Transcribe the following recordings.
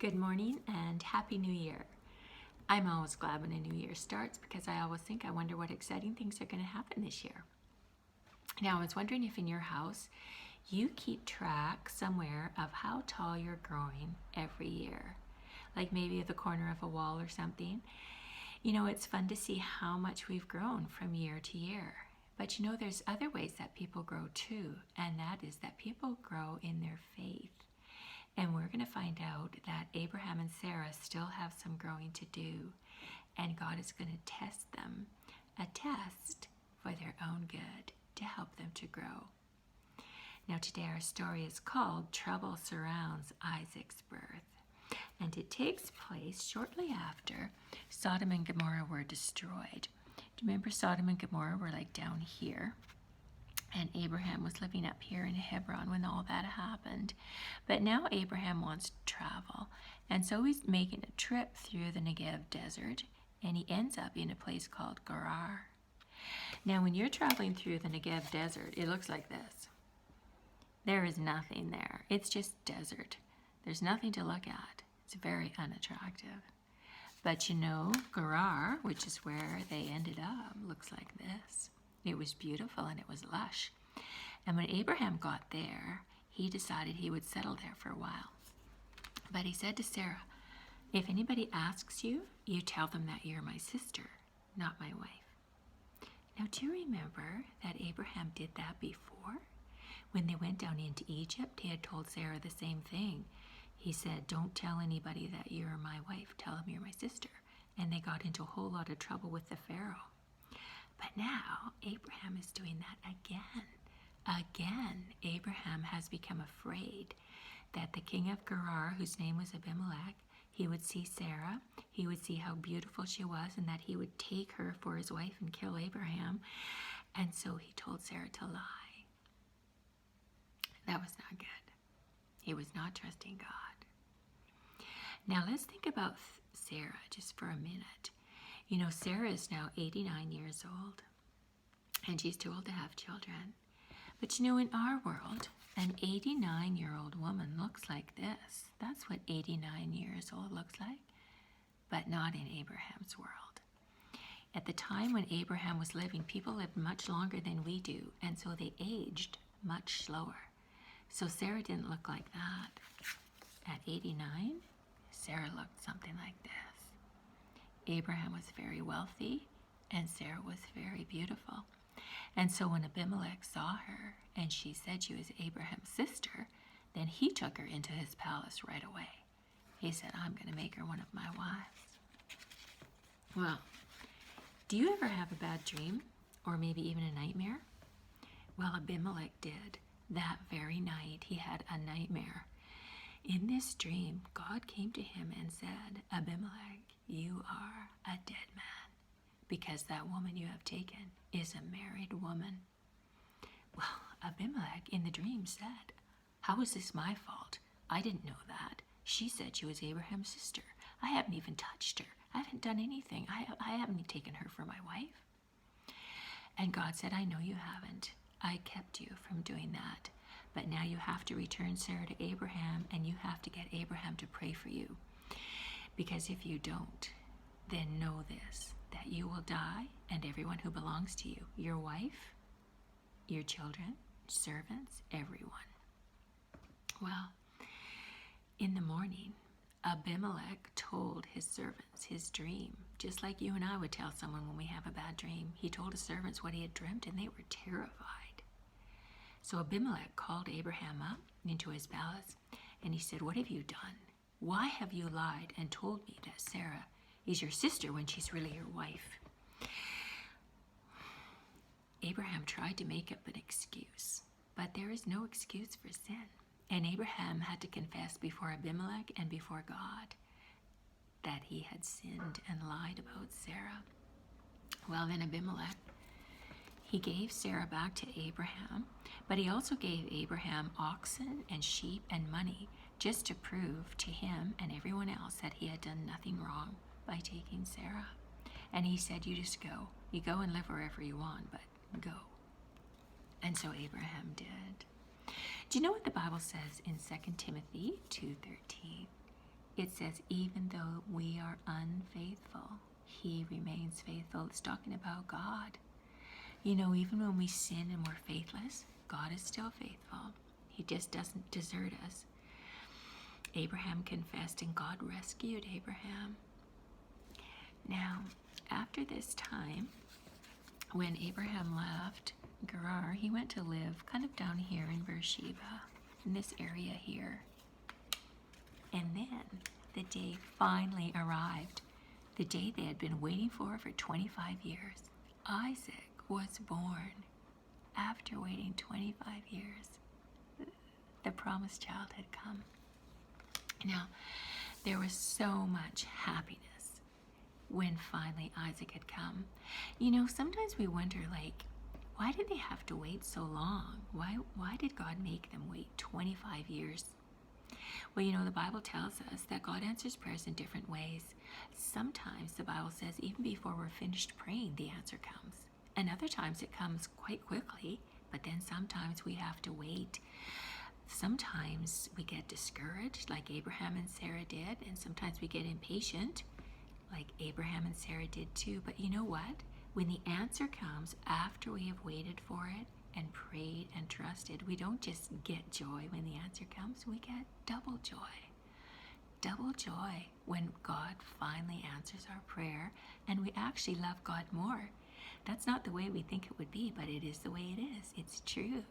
Good morning and Happy New Year. I'm always glad when a new year starts because I always think, I wonder what exciting things are going to happen this year. Now, I was wondering if in your house you keep track somewhere of how tall you're growing every year, like maybe at the corner of a wall or something. You know, it's fun to see how much we've grown from year to year. But you know, there's other ways that people grow too, and that is that people grow in their faith. And we're going to find out that Abraham and Sarah still have some growing to do, and God is going to test them, a test for their own good to help them to grow. Now today our story is called Trouble Surrounds Isaac's Birth, and it takes place shortly after Sodom and Gomorrah were destroyed. Do you remember Sodom and Gomorrah were like down here? And Abraham was living up here in Hebron when all that happened. But now Abraham wants to travel. And so he's making a trip through the Negev desert. And he ends up in a place called Gerar. Now when you're traveling through the Negev desert, it looks like this. There is nothing there. It's just desert. There's nothing to look at. It's very unattractive. But you know, Gerar, which is where they ended up, looks like this. It was beautiful and it was lush. And when Abraham got there, he decided he would settle there for a while. But he said to Sarah, if anybody asks you, you tell them that you're my sister, not my wife. Now, do you remember that Abraham did that before? When they went down into Egypt, he had told Sarah the same thing. He said, don't tell anybody that you're my wife, tell them you're my sister. And they got into a whole lot of trouble with the Pharaoh. But now Abraham is doing that again. Again, Abraham has become afraid that the king of Gerar, whose name was Abimelech, he would see Sarah, he would see how beautiful she was, and that he would take her for his wife and kill Abraham. And so he told Sarah to lie. That was not good. He was not trusting God. Now let's think about Sarah just for a minute. You know, Sarah is now 89 years old, and she's too old to have children. But you know, in our world, an 89-year-old woman looks like this. That's what 89 years old looks like, but not in Abraham's world. At the time when Abraham was living, people lived much longer than we do, and so they aged much slower. So Sarah didn't look like that. At 89, Sarah looked something like this. Abraham was very wealthy, and Sarah was very beautiful. And so when Abimelech saw her, and she said she was Abraham's sister, then he took her into his palace right away. He said, I'm going to make her one of my wives. Well, do you ever have a bad dream, or maybe even a nightmare? Well, Abimelech did. That very night, he had a nightmare. In this dream, God came to him and said, Abimelech, you are a dead man, because that woman you have taken is a married woman. Well, Abimelech in the dream said, how is this my fault? I didn't know that. She said she was Abraham's sister. I haven't even touched her. I haven't done anything. I haven't taken her for my wife. And God said, I know you haven't. I kept you from doing that. But now you have to return Sarah to Abraham, and you have to get Abraham to pray for you. Because if you don't, then know this, that you will die, and everyone who belongs to you, your wife, your children, servants, everyone. Well, in the morning, Abimelech told his servants his dream, just like you and I would tell someone when we have a bad dream. He told his servants what he had dreamt, and they were terrified. So Abimelech called Abraham up into his palace, and he said, what have you done? Why have you lied and told me that Sarah is your sister when she's really your wife? Abraham tried to make up an excuse, but there is no excuse for sin. And Abraham had to confess before Abimelech and before God that he had sinned and lied about Sarah. Well, then Abimelech, he gave Sarah back to Abraham, but he also gave Abraham oxen and sheep and money, just to prove to him and everyone else that he had done nothing wrong by taking Sarah. And he said, you just go. You go and live wherever you want, but go. And so Abraham did. Do you know what the Bible says in 2 Timothy 2:13? It says, even though we are unfaithful, he remains faithful. It's talking about God. You know, even when we sin and we're faithless, God is still faithful. He just doesn't desert us. Abraham confessed and God rescued Abraham. Now, after this time, when Abraham left Gerar, he went to live kind of down here in Beersheba, in this area here. And then the day finally arrived, the day they had been waiting for 25 years. Isaac was born after waiting 25 years. The promised child had come. Now, there was so much happiness when finally Isaac had come. You know, sometimes we wonder, like, why did they have to wait so long? Why did God make them wait 25 years? Well, you know, the Bible tells us that God answers prayers in different ways. Sometimes the Bible says even before we're finished praying, the answer comes. And other times it comes quite quickly, but then sometimes we have to wait. Sometimes we get discouraged, like Abraham and Sarah did, and sometimes we get impatient, like Abraham and Sarah did too. But you know what? When the answer comes after we have waited for it and prayed and trusted, we don't just get joy when the answer comes, we get double joy. Double joy when God finally answers our prayer and we actually love God more. That's not the way we think it would be, but it is the way it is. It's true.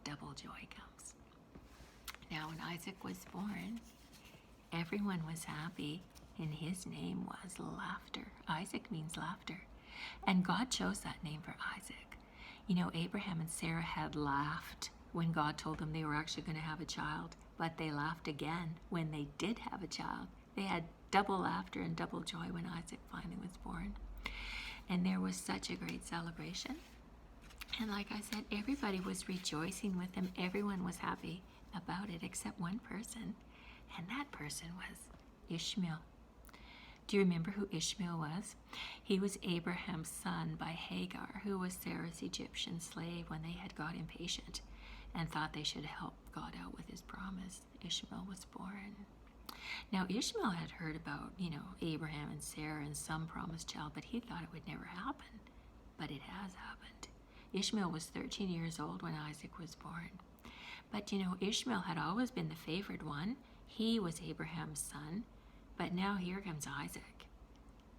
Double joy comes. Now, when Isaac was born, everyone was happy, and his name was Laughter. Isaac means laughter. And God chose that name for Isaac. You know, Abraham and Sarah had laughed when God told them they were actually going to have a child, but they laughed again when they did have a child. They had double laughter and double joy when Isaac finally was born. And there was such a great celebration. And like I said, everybody was rejoicing with them. Everyone was happy about it except one person, and that person was Ishmael. Do you remember who Ishmael was? He was Abraham's son by Hagar, who was Sarah's Egyptian slave when they had got impatient and thought they should help God out with his promise. Ishmael was born. Now, Ishmael had heard about, you know, Abraham and Sarah and some promised child, but he thought it would never happen. But it has happened. Ishmael was 13 years old when Isaac was born. But, you know, Ishmael had always been the favored one. He was Abraham's son. But now here comes Isaac.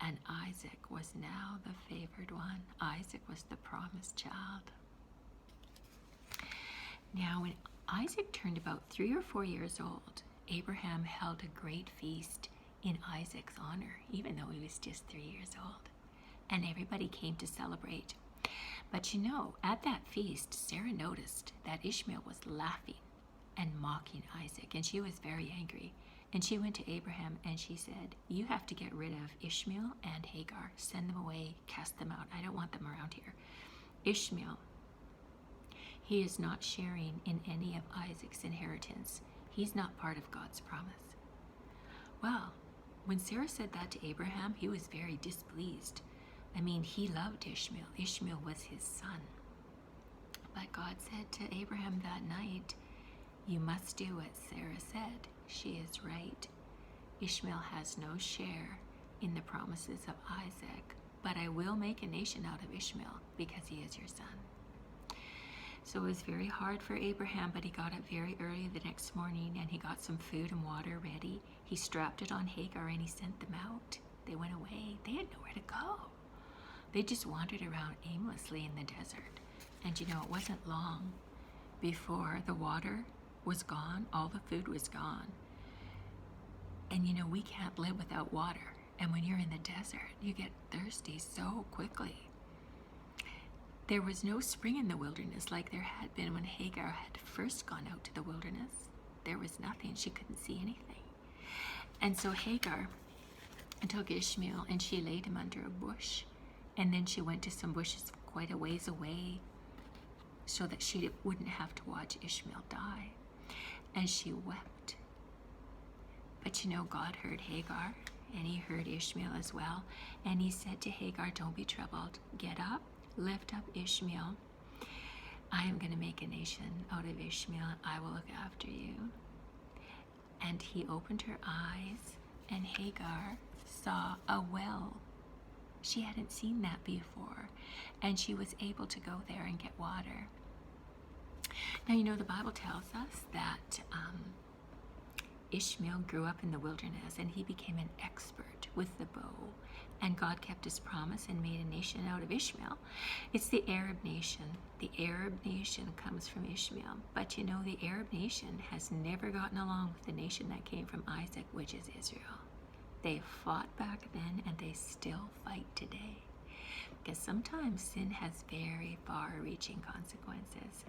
And Isaac was now the favored one. Isaac was the promised child. Now, when Isaac turned about 3 or 4 years old, Abraham held a great feast in Isaac's honor, even though he was just 3 years old. And everybody came to celebrate. But you know, at that feast, Sarah noticed that Ishmael was laughing and mocking Isaac, and she was very angry. And she went to Abraham and she said, you have to get rid of Ishmael and Hagar. Send them away, cast them out. I don't want them around here. Ishmael, he is not sharing in any of Isaac's inheritance. He's not part of God's promise. Well, when Sarah said that to Abraham, he was very displeased. I mean, he loved Ishmael. Ishmael was his son. But God said to Abraham that night, you must do what Sarah said. She is right. Ishmael has no share in the promises of Isaac, but I will make a nation out of Ishmael because he is your son. So it was very hard for Abraham, but he got up very early the next morning and he got some food and water ready. He strapped it on Hagar and he sent them out. They went away. They had nowhere to go. They just wandered around aimlessly in the desert. And you know, it wasn't long before the water was gone, all the food was gone. And you know, we can't live without water. And when you're in the desert, you get thirsty so quickly. There was no spring in the wilderness like there had been when Hagar had first gone out to the wilderness. There was nothing. She couldn't see anything. And so Hagar took Ishmael and she laid him under a bush. And then she went to some bushes quite a ways away so that she wouldn't have to watch Ishmael die. And she wept. But you know, God heard Hagar and he heard Ishmael as well. And he said to Hagar, don't be troubled. Get up, lift up Ishmael. I am going to make a nation out of Ishmael. I will look after you. And he opened her eyes and Hagar saw a well. She hadn't seen that before, and she was able to go there and get water. Now, you know, the Bible tells us that Ishmael grew up in the wilderness, and he became an expert with the bow. And God kept his promise and made a nation out of Ishmael. It's the Arab nation. The Arab nation comes from Ishmael. But you know, the Arab nation has never gotten along with the nation that came from Isaac, which is Israel. They fought back then, and they still fight today. Because sometimes sin has very far-reaching consequences.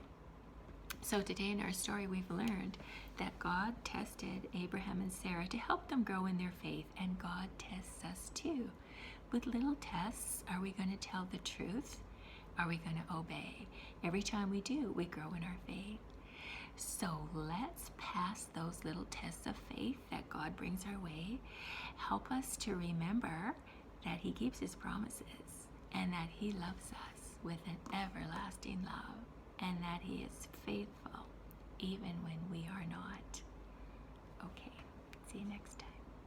So today in our story, we've learned that God tested Abraham and Sarah to help them grow in their faith, and God tests us too. With little tests, are we going to tell the truth? Are we going to obey? Every time we do, we grow in our faith. So let's pass those little tests of faith that God brings our way. Help us to remember that he keeps his promises and that he loves us with an everlasting love, and that he is faithful even when we are not. Okay, see you next time.